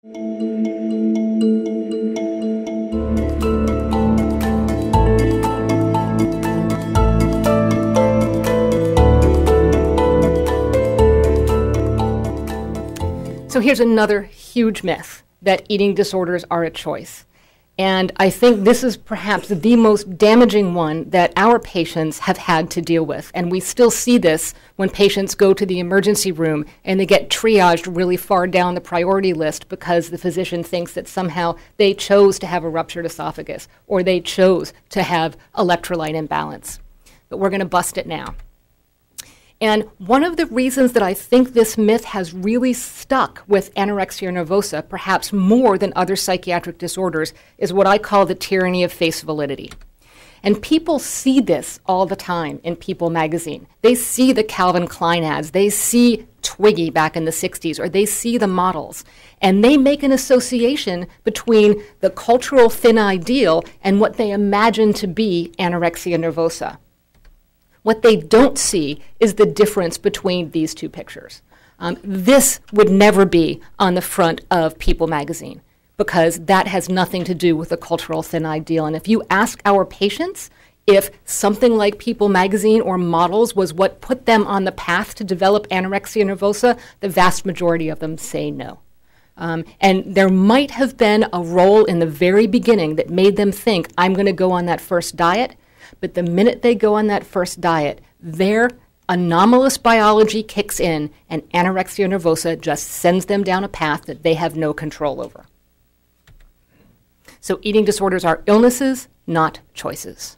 So here's another huge myth, that eating disorders are a choice. And I think this is perhaps the most damaging one that our patients have had to deal with. And we still see this when patients go to the emergency room and they get triaged really far down the priority list because the physician thinks that somehow they chose to have a ruptured esophagus or they chose to have electrolyte imbalance. But we're going to bust it now. And one of the reasons that I think this myth has really stuck with anorexia nervosa, perhaps more than other psychiatric disorders, is what I call the tyranny of face validity. And people see this all the time in People magazine. They see the Calvin Klein ads, they see Twiggy back in the 60s, or they see the models, and they make an association between the cultural thin ideal and what they imagine to be anorexia nervosa. What they don't see is the difference between these two pictures. This would never be on the front of People magazine because that has nothing to do with the cultural thin ideal. And if you ask our patients if something like People magazine or models was what put them on the path to develop anorexia nervosa, the vast majority of them say no. And there might have been a role in the very beginning that made them think, I'm going to go on that first diet. But the minute they go on that first diet, their anomalous biology kicks in and anorexia nervosa just sends them down a path that they have no control over. So eating disorders are illnesses, not choices.